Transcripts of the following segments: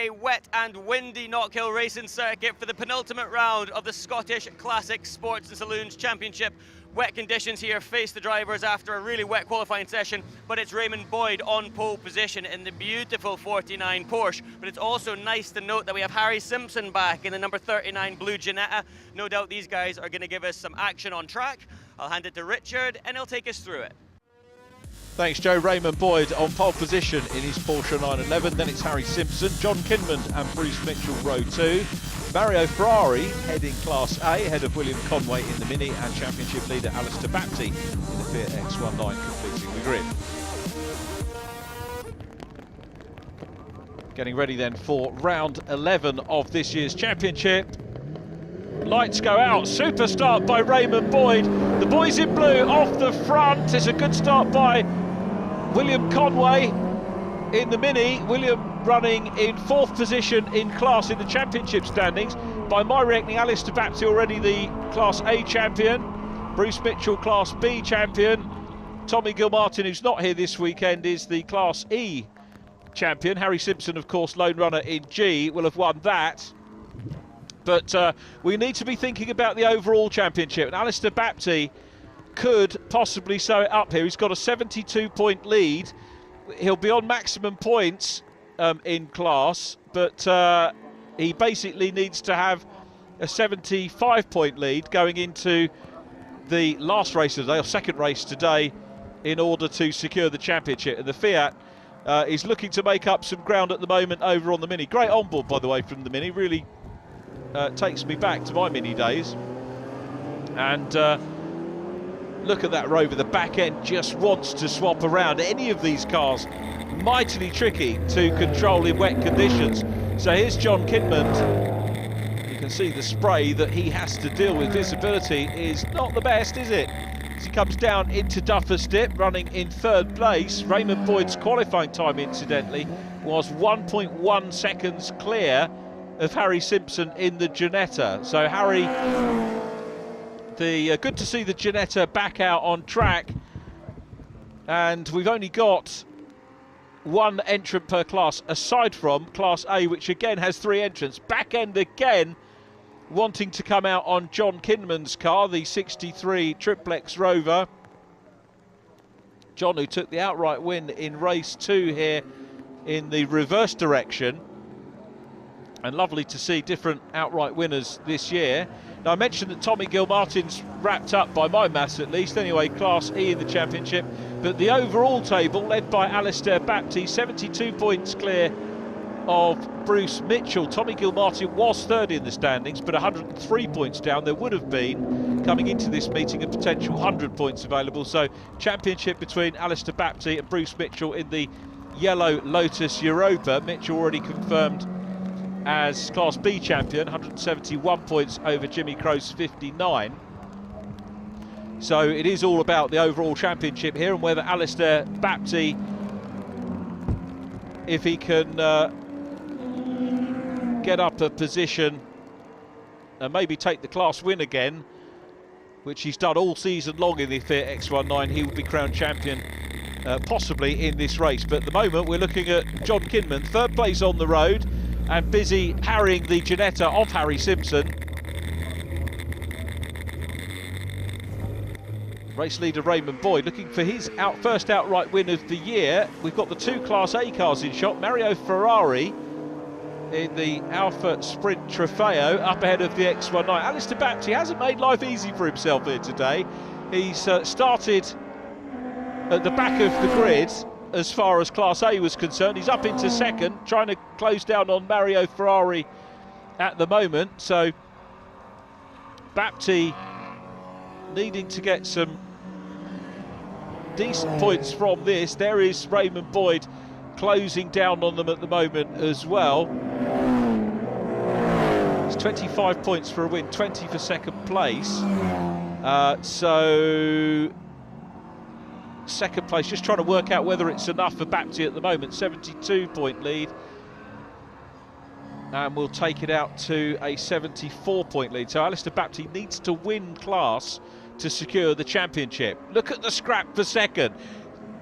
a wet and windy Knockhill racing circuit for the penultimate round of the Scottish Classic Sports and Saloons Championship. Wet conditions here face the drivers after a really wet qualifying session, but it's Raymond Boyd on pole position in the beautiful 49 Porsche. But it's also nice to note that we have Harry Simpson back in the number 39 blue Ginetta. No doubt these guys are going to give us some action on track. I'll hand it to Richard and he'll take us through it. Thanks, Joe. Raymond Boyd on pole position in his Porsche 911. Then it's Harry Simpson, John Kinmond and Bruce Mitchell, row 2. Mario Ferrari heading Class A, ahead of William Conway in the Mini, and Championship leader Alistair Bapty in the Fiat X19 completing the grid. Getting ready then for round 11 of this year's championship. Lights go out, super start by Raymond Boyd. The boys in blue off the front. It's a good start by William Conway in the Mini. William running in 4th position in class in the championship standings. By my reckoning, Alistair Bapty already the Class A champion. Bruce Mitchell, Class B champion. Tommy Gilmartin, who's not here this weekend, is the Class E champion. Harry Simpson, of course, lone runner in G, will have won that. But we need to be thinking about the overall championship. And Alistair Bapty could possibly sew it up here. He's got a 72-point lead. He'll be on maximum points in class, but he basically needs to have a 75-point lead going into the last race of the day, or second race today, in order to secure the championship. And the Fiat is looking to make up some ground at the moment over on the Mini. Great onboard, by the way, from the Mini. Really takes me back to my Mini days. And look at that Rover. The back end just wants to swap around. Any of these cars mightily tricky to control in wet conditions. So here's John Kinmond. You can see the spray that he has to deal with. Visibility is not the best, is it? As he comes down into Duffer's Dip, running in 3rd place. Raymond Boyd's qualifying time, incidentally, was 1.1 seconds clear of Harry Simpson in the Ginetta. So Harry, good to see the Ginetta back out on track, and we've only got one entrant per class, aside from Class A, which again has 3 entrants. Back end again wanting to come out on John Kinmond's car, the 63 Triplex Rover. John, who took the outright win in race 2 here in the reverse direction. And lovely to see different outright winners this year. Now, I mentioned that Tommy Gilmartin's wrapped up, by my maths at least, anyway, Class E in the championship. But the overall table, led by Alistair Bapty, 72 points clear of Bruce Mitchell. Tommy Gilmartin was 3rd in the standings, but 103 points down. There would have been, coming into this meeting, a potential 100 points available. So, championship between Alistair Bapty and Bruce Mitchell in the yellow Lotus Europa. Mitchell already confirmed as Class B champion, 171 points over Jimmy Crow's 59. So it is all about the overall championship here, and whether Alistair Bapty, if he can get up a position and maybe take the class win again, which he's done all season long in the Fiat X19, he will be crowned champion possibly in this race. But at the moment we're looking at John Kinmond, 3rd place on the road, and busy harrying the Ginetta of Harry Simpson. Race leader Raymond Boyd looking for his first outright win of the year. We've got the 2 Class A cars in shot. Mario Ferrari in the Alpha Sprint Trofeo up ahead of the X19. Alistair Bapty hasn't made life easy for himself here today. He's started at the back of the grid as far as Class A was concerned. He's up into 2nd, trying to close down on Mario Ferrari at the moment. So Bapty needing to get some decent points from this. There is Raymond Boyd closing down on them at the moment as well. It's 25 points for a win, 20 for 2nd place. So 2nd place, just trying to work out whether it's enough for Bapty at the moment. 72-point lead, and we'll take it out to a 74-point lead. So Alistair Bapty needs to win class to secure the championship. Look at the scrap for 2nd.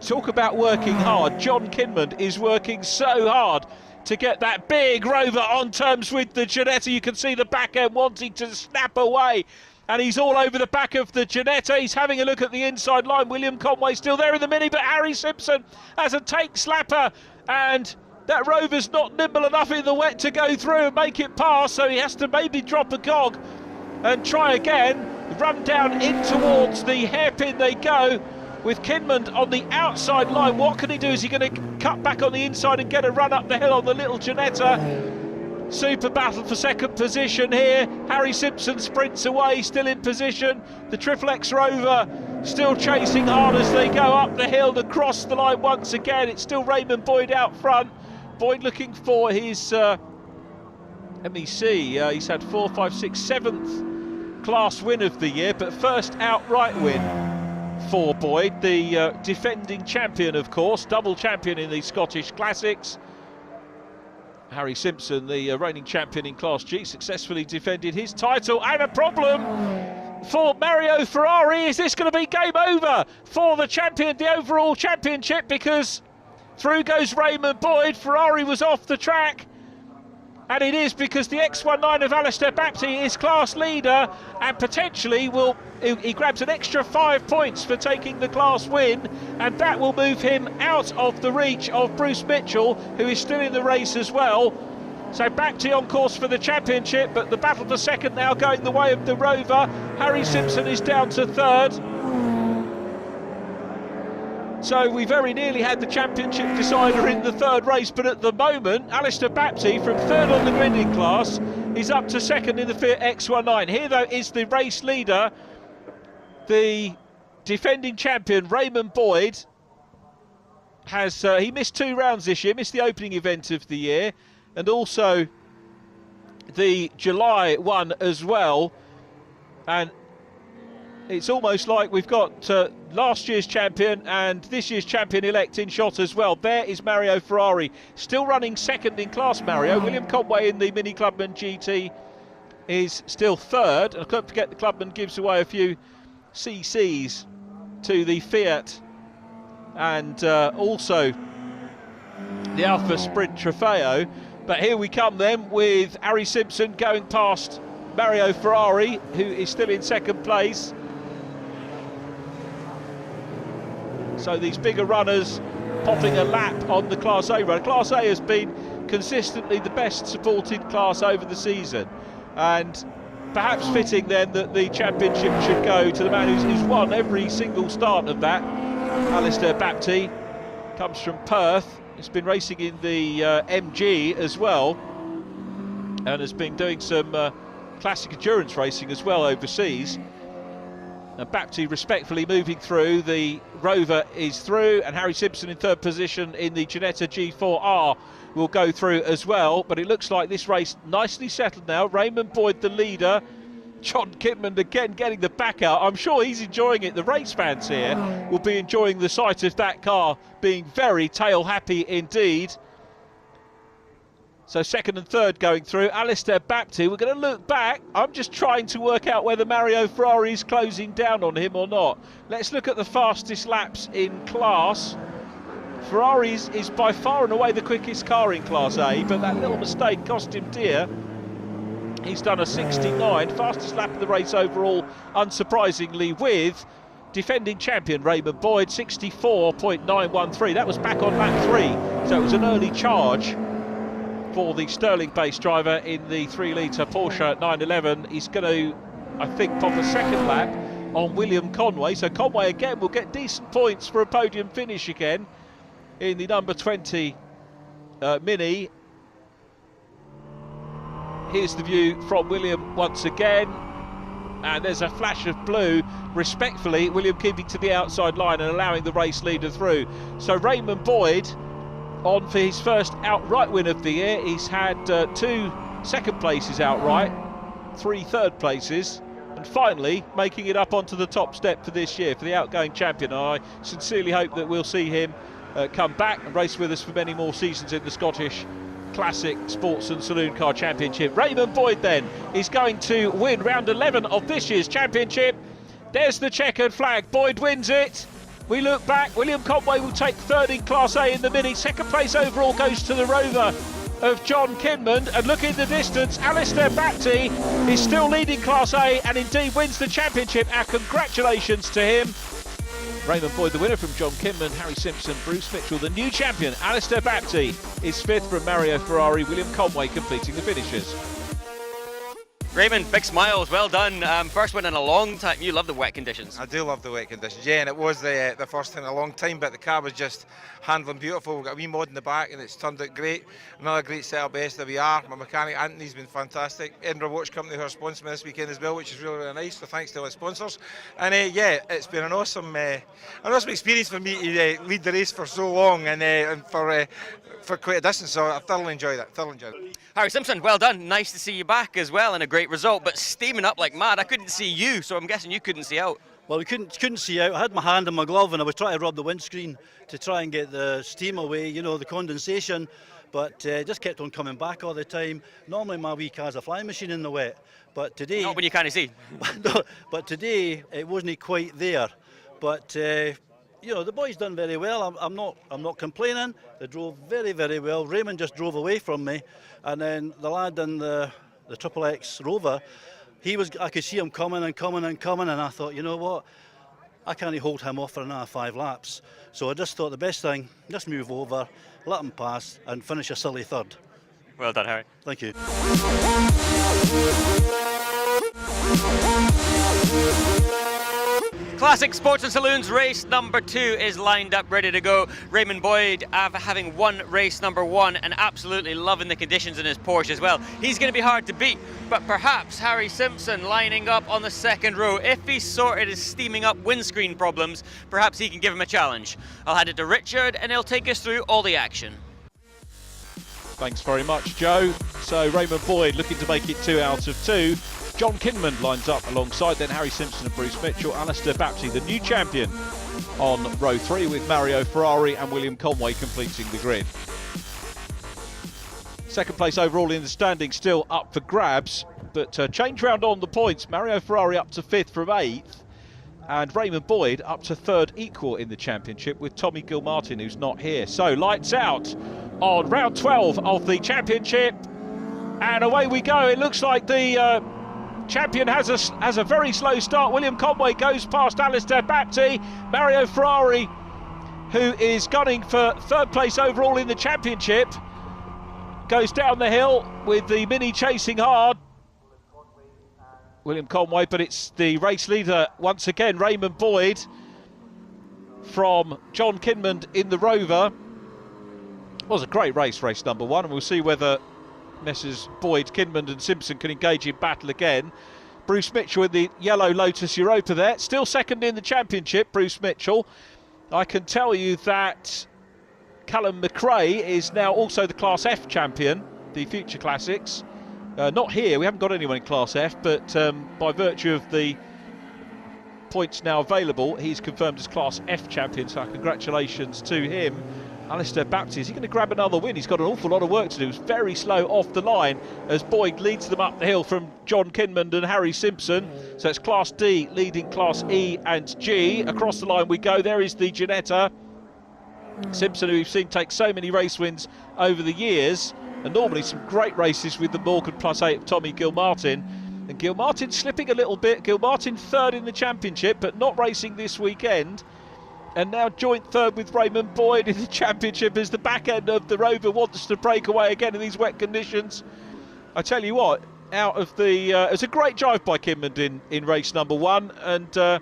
Talk about working hard. John Kinmond is working so hard to get that big Rover on terms with the Ginetta. You can see the back end wanting to snap away. And he's all over the back of the Ginetta. He's having a look at the inside line. William Conway still there in the Mini, but Harry Simpson has a take slapper. And that Rover's not nimble enough in the wet to go through and make it past. So he has to maybe drop a cog and try again. Run down in towards the hairpin they go with Kinmond on the outside line. What can he do? Is he going to cut back on the inside and get a run up the hill on the little Ginetta? Super battle for second position here. Harry Simpson sprints away, still in position. The Triple X Rover still chasing hard as they go up the hill and across the line once again. It's still Raymond Boyd out front. Boyd looking for his let me see, he's had 4, 5, 6, 7th class win of the year, but first outright win for Boyd, the defending champion, of course, double champion in the Scottish Classics. Harry Simpson, the reigning champion in Class G, successfully defended his title. And a problem for Mario Ferrari. Is this going to be game over for the champion, the overall championship? Because through goes Raymond Boyd. Ferrari was off the track. And it is because the X19 of Alistair Bapty is class leader and potentially he grabs an extra 5 points for taking the class win, and that will move him out of the reach of Bruce Mitchell, who is still in the race as well. So Bapty on course for the championship, but the battle for second now going the way of the Rover. Harry Simpson is down to third. So we very nearly had the championship decider in the third race, but at the moment, Alistair Bapty from third on the grid in class is up to second in the Fiat X19. Here, though, is the race leader, the defending champion, Raymond Boyd. He missed 2 rounds this year, missed the opening event of the year, and also the July one as well. And it's almost like we've got last year's champion and this year's champion-elect in shot as well. There is Mario Ferrari, still running second in class, Mario. William Conway in the Mini Clubman GT is still third. I can't forget the Clubman gives away a few CCs to the Fiat and also the Alpha Sprint Trofeo. But here we come then with Harry Simpson going past Mario Ferrari, who is still in second place. So these bigger runners popping a lap on the Class A run. Class A has been consistently the best supported class over the season, and perhaps fitting then that the championship should go to the man who's won every single start of that. Alistair Bapty comes from Perth. He's been racing in the MG as well, and has been doing some classic endurance racing as well overseas. And Bapty respectfully moving through. The Rover is through, and Harry Simpson in third position in the Ginetta G4R will go through as well. But it looks like this race nicely settled now. Raymond Boyd the leader, John Kinmond again getting the back out. I'm sure he's enjoying it. The race fans here will be enjoying the sight of that car being very tail happy indeed. So second and third going through. Alistair Bapty, we're going to look back. I'm just trying to work out whether Mario Ferrari is closing down on him or not. Let's look at the fastest laps in class. Ferrari is by far and away the quickest car in Class A, but that little mistake cost him dear. He's done a 69, fastest lap of the race overall, unsurprisingly, with defending champion Raymond Boyd, 64.913. That was back on lap 3, so it was an early charge for the Stirling-based driver in the 3-litre Porsche 911. He's going to, I think, pop a second lap on William Conway. So Conway again will get decent points for a podium finish again in the number 20 Mini. Here's the view from William once again. And there's a flash of blue. Respectfully, William keeping to the outside line and allowing the race leader through. So Raymond Boyd on for his first outright win of the year. He's had 2 second places outright, 3 third places, and finally making it up onto the top step for this year for the outgoing champion. And I sincerely hope that we'll see him come back and race with us for many more seasons in the Scottish Classic Sports and Saloon Car Championship. Raymond Boyd then is going to win round 11 of this year's championship. There's the checkered flag. Boyd wins it. We look back. William Conway will take third in Class A in the Mini. Second place overall goes to the Rover of John Kinman, and look in the distance, Alistair Bapty is still leading Class A and indeed wins the championship. Our congratulations to him. Raymond Boyd, the winner from John Kinman, Harry Simpson, Bruce Mitchell, the new champion, Alistair Bapty, is fifth from Mario Ferrari, William Conway completing the finishes. Raymond, big smiles, well done. First win in a long time. You love the wet conditions. I do love the wet conditions, yeah, and it was the first time in a long time, but the car was just handling beautiful. We've got a wee mod in the back and it's turned out great. Another great setup by SWR. My mechanic Anthony's been fantastic. Edinburgh Watch Company who are sponsoring me this weekend as well, which is really, really nice, so thanks to all the sponsors. And yeah, it's been an awesome experience for me to lead the race for so long and for quite a distance, so I thoroughly enjoyed it, Harry Simpson, well done. Nice to see you back as well and a great result, but steaming up like mad. I couldn't see you, so I'm guessing you couldn't see out. Well, we couldn't see out. I had my hand in my glove and I was trying to rub the windscreen to try and get the steam away, you know, the condensation, but just kept on coming back all the time. Normally my wee car's a flying machine in the wet, but today... Not when you can't see. No, but today it wasn't quite there. But you know, the boys done very well. I'm not complaining. They drove very, very well. Raymond just drove away from me, and then the lad in the Triple X Rover, I could see him coming, and I thought, you know what, I can't hold him off for another 5 laps. So I just thought the best thing, just move over, let him pass, and finish a silly third. Well done, Harry. Thank you. Classic Sports and Saloons race number 2 is lined up, ready to go. Raymond Boyd having won race number 1 and absolutely loving the conditions in his Porsche as well. He's going to be hard to beat, but perhaps Harry Simpson lining up on the second row. If he's sorted his steaming up windscreen problems, perhaps he can give him a challenge. I'll hand it to Richard and he'll take us through all the action. Thanks very much, Joe. So Raymond Boyd looking to make it 2 out of 2. John Kinman lines up alongside, then Harry Simpson and Bruce Mitchell. Alistair Bapty, the new champion, on row 3 with Mario Ferrari and William Conway completing the grid. Second place overall in the standings still up for grabs, but change round on the points. Mario Ferrari up to 5th from 8th, and Raymond Boyd up to 3rd equal in the championship with Tommy Gilmartin, who's not here. So lights out on round 12 of the championship, and away we go. It looks like the champion has a very slow start. William Conway goes past Alistair Bapty. Mario Ferrari, who is gunning for 3rd place overall in the championship, goes down the hill with the Mini chasing hard. William Conway, but it's the race leader once again, Raymond Boyd, from John Kinman in the Rover. It was a great race number 1, and we'll see whether Messrs Boyd, Kinman and Simpson can engage in battle again. Bruce Mitchell in the yellow Lotus Europa there, still second in the championship, Bruce Mitchell. I can tell you that Callum McRae is now also the Class F champion, the Future Classics. Not here, we haven't got anyone in Class F, but by virtue of the points now available, he's confirmed as Class F champion, so congratulations to him. Alistair Bapty, is he going to grab another win? He's got an awful lot of work to do. He's very slow off the line as Boyd leads them up the hill from John Kinman and Harry Simpson. So it's Class D leading Class E and G. Across the line we go. There is the Ginetta. Simpson, who we've seen take so many race wins over the years, and normally some great races with the Morgan +8 of Tommy Gilmartin. And Gilmartin slipping a little bit. Gilmartin 3rd in the championship, but not racing this weekend. And now joint 3rd with Raymond Boyd in the championship as the back end of the Rover wants to break away again in these wet conditions. I tell you what, out of the it's a great drive by Kinman in race number 1, and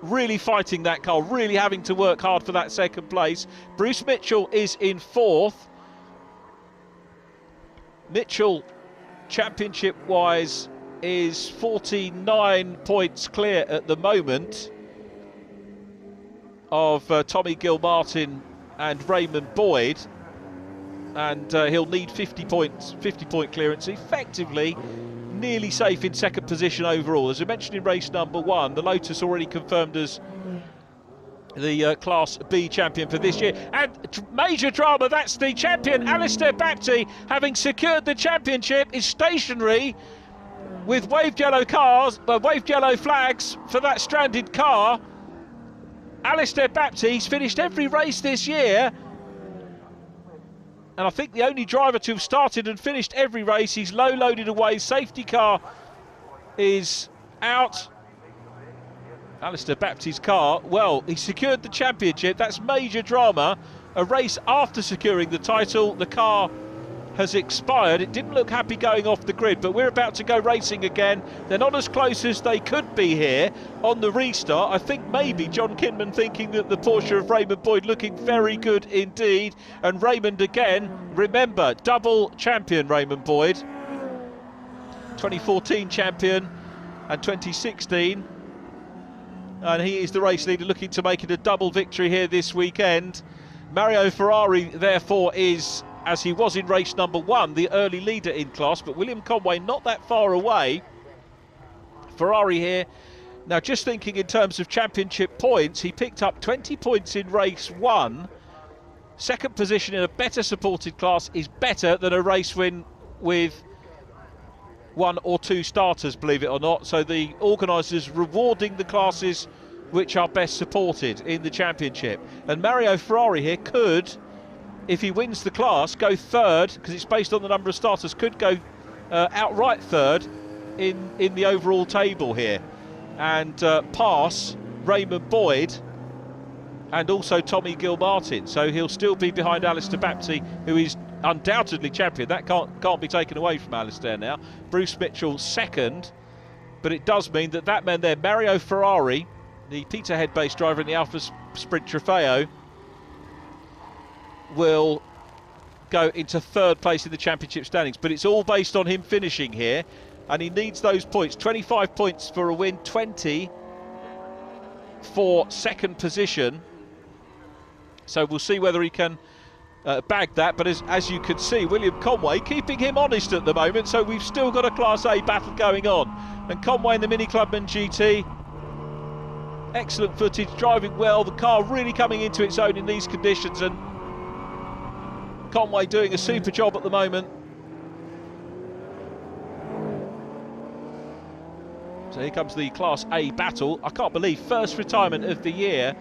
really fighting that car, really having to work hard for that 2nd place. Bruce Mitchell is in 4th. Mitchell, championship wise, is 49 points clear at the moment of Tommy Gilmartin and Raymond Boyd, and he'll need 50 point clearance, effectively nearly safe in 2nd position overall. As I mentioned in race number 1, the Lotus already confirmed as the Class B champion for this year, and major drama, that's the champion Alistair Bapty, having secured the championship, is stationary with waved yellow flags for that stranded car. Alistair Bapty, he's finished every race this year and I think the only driver to have started and finished every race. He's low loaded away, safety car is out. Alistair Baptist's car, well, he secured the championship. That's major drama. A race after securing the title, the car has expired. It didn't look happy going off the grid, but we're about to go racing again. They're not as close as they could be here on the restart. I think maybe John Kinman thinking that the Porsche of Raymond Boyd looking very good indeed. And Raymond again, remember, double champion Raymond Boyd. 2014 champion and 2016. And he is the race leader, looking to make it a double victory here this weekend. Mario Ferrari, therefore, is, as he was in race number 1, the early leader in class, but William Conway not that far away. Ferrari here. Now, just thinking in terms of championship points, he picked up 20 points in race 1. Second position in a better supported class is better than a race win with 1 or 2 starters, believe it or not. So the organisers rewarding the classes which are best supported in the championship. And Mario Ferrari here could, if he wins the class, go third, because it's based on the number of starters, could go outright third in the overall table here, and pass Raymond Boyd and also Tommy Gilmartin. So he'll still be behind Alistair Baptiste, who is undoubtedly champion. That can't be taken away from Alistair now. Bruce Mitchell second, but it does mean that man there, Mario Ferrari, the Peterhead-based driver in the Alpha Sprint Trofeo, will go into third place in the championship standings. But it's all based on him finishing here, and he needs those points. 25 points for a win, 20 for second position. So we'll see whether he can bag that. But as you can see, William Conway keeping him honest at the moment. So we've still got a Class A battle going on. And Conway in the Mini Clubman GT, excellent footage, driving well. The car really coming into its own in these conditions, and Conway doing a super job at the moment. So here comes the Class A battle. I can't believe first retirement of the year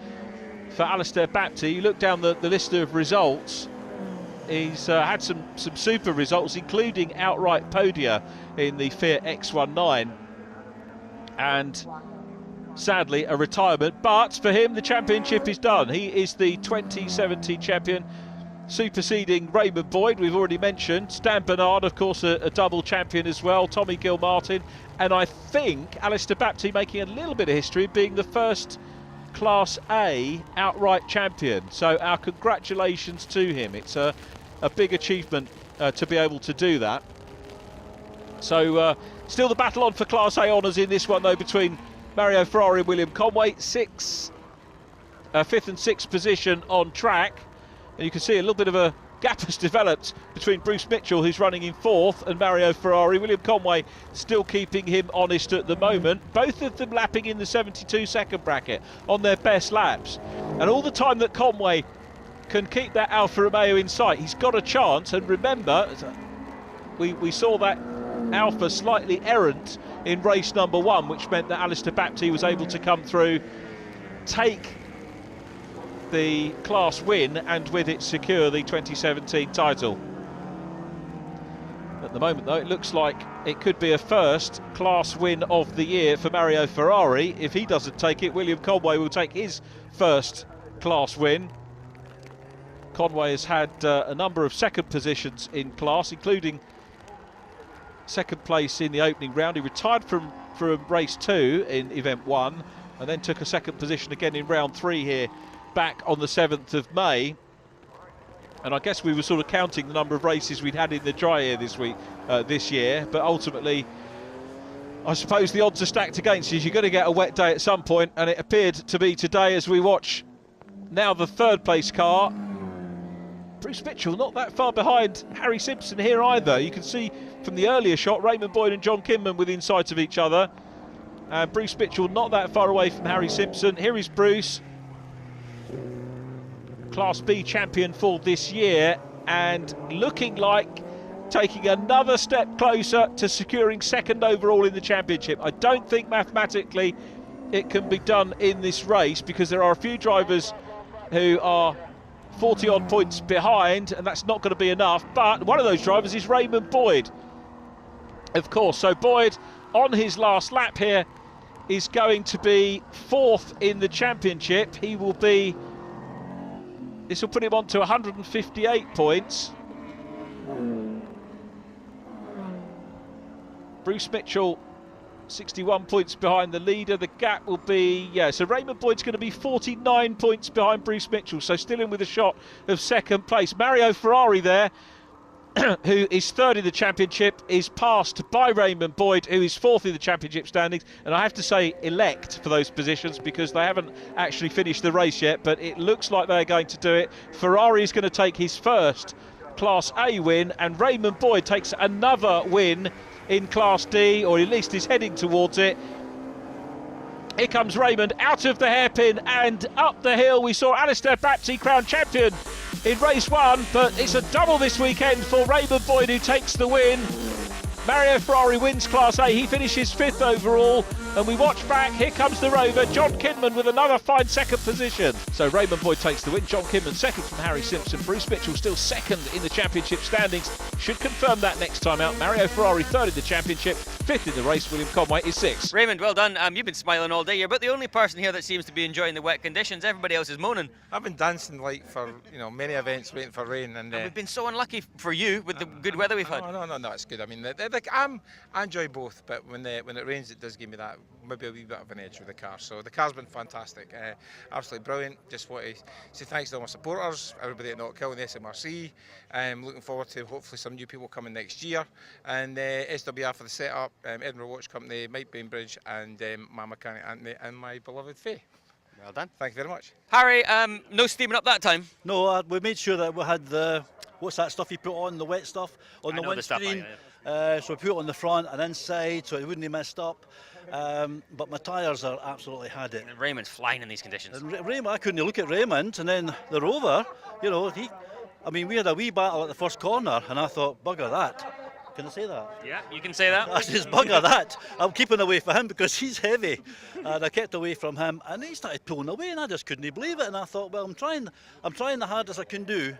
for Alistair Baptiste. You look down the list of results, he's had some super results, including outright podia in the Fiat X19, and sadly a retirement. But for him, the championship is done. He is the 2017 champion, superseding Raymond Boyd, we've already mentioned. Stan Bernard, of course, a double champion as well. Tommy Gilmartin, and I think Alistair Baptiste making a little bit of history, being the first Class A outright champion. So our congratulations to him. It's a big achievement to be able to do that. So still the battle on for Class A honours in this one, though, between Mario Ferrari and William Conway. 5th and 6th position on track. And you can see a little bit of a gap has developed between Bruce Mitchell, who's running in 4th, and Mario Ferrari. William Conway still keeping him honest at the moment. Both of them lapping in the 72-second bracket on their best laps. And all the time that Conway can keep that Alfa Romeo in sight, he's got a chance. And remember, we saw that Alfa slightly errant in race number 1, which meant that Alistair Baptiste was able to come through, take the class win, and with it secure the 2017 title. At the moment, though, it looks like it could be a first class win of the year for Mario Ferrari. If he doesn't take it, William Conway will take his first class win. Conway has had a number of second positions in class, including second place in the opening round. He retired from race 2 in event 1, and then took a second position again in round 3 here back on the 7th of May. And I guess we were sort of counting the number of races we'd had in the dry air this year, but ultimately I suppose the odds are stacked against you. You're going to get a wet day at some point, and it appeared to be today as we watch now the third place car. Bruce Mitchell not that far behind Harry Simpson here either. You can see from the earlier shot Raymond Boyd and John Kinman within sight of each other, and Bruce Mitchell not that far away from Harry Simpson. Here is Bruce, Class B champion for this year, and looking like taking another step closer to securing second overall in the championship. I don't think mathematically it can be done in this race, because there are a few drivers who are 40 odd points behind, and that's not going to be enough. But one of those drivers is Raymond Boyd, of course. So Boyd, on his last lap here, is going to be 4th in the championship. He will be, this will put him on to 158 points. Bruce Mitchell 61 points behind the leader. The gap will be, so Raymond Boyd's going to be 49 points behind Bruce Mitchell, so still in with a shot of second place. Mario Ferrari there, who is 3rd in the championship, is passed by Raymond Boyd, who is 4th in the championship standings. And I have to say elect for those positions because they haven't actually finished the race yet, but it looks like they're going to do it. Ferrari is going to take his first Class A win, and Raymond Boyd takes another win in Class D, or at least is heading towards it. Here comes Raymond out of the hairpin and up the hill. We saw Alistair Baptiste crowned champion in race 1, but it's a double this weekend for Raymond Boyd, who takes the win. Mario Ferrari wins Class A, he finishes 5th overall, and we watch back, here comes the Rover, John Kinman with another fine second position. So Raymond Boyd takes the win, John Kinman 2nd from Harry Simpson, Bruce Mitchell still 2nd in the championship standings, should confirm that next time out. Mario Ferrari 3rd in the championship, 5th in the race, William Conway is 6th. Raymond, well done. You've been smiling all day. You're about the only person here that seems to be enjoying the wet conditions. Everybody else is moaning. I've been dancing like for many events waiting for rain, and We've been so unlucky for you with the good weather we've had. No, it's good. I mean, I enjoy both, but when it rains, it does give me that maybe a wee bit of an edge with the car. So the car's been fantastic, absolutely brilliant. Just want to say thanks to all my supporters, everybody at Knockhill and the SMRC. I'm looking forward to hopefully some new people coming next year, and SWR for the setup, Edinburgh Watch Company, Mike Bainbridge, and my mechanic Anthony, and my beloved Faye. Well done. Thank you very much. Harry, no steaming up that time? No, we made sure that we had the, what's that stuff you put on, the wet stuff on the windscreen. So we put it on the front and inside so it wouldn't be messed up. But my tyres are absolutely had it. And Raymond's flying in these conditions. And Raymond, I couldn't look at Raymond, and then the Rover, we had a wee battle at the first corner, and I thought, bugger that. Can I say that? Yeah, you can say that. I says, bugger that. I'm keeping away from him because he's heavy. And I kept away from him, and he started pulling away, and I just couldn't believe it. And I thought, well, I'm trying the hardest I can do,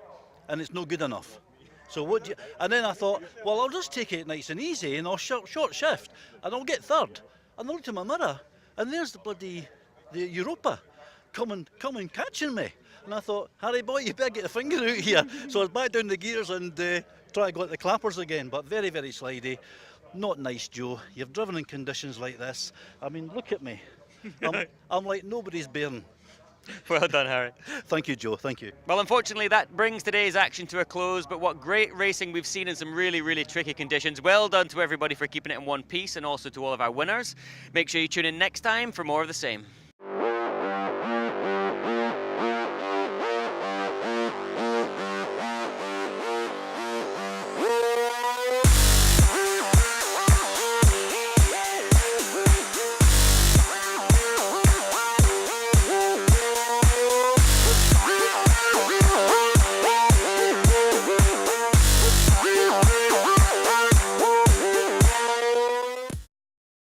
and it's not good enough. So and then I thought, well, I'll just take it nice and easy, and I'll short shift, and I'll get 3rd. And I looked in my mirror, and there's the Europa coming catching me. And I thought, Harry boy, you better get a finger out here. So I was back down the gears and try to go at the clappers again, but very, very slidey. Not nice, Joe. You've driven in conditions like this. I mean, look at me. I'm like nobody's bairn. Well done, Harry. Thank you, Joe. Thank you. Well, unfortunately, that brings today's action to a close, but what great racing we've seen in some really, really tricky conditions. Well done to everybody for keeping it in one piece, and also to all of our winners. Make sure you tune in next time for more of the same.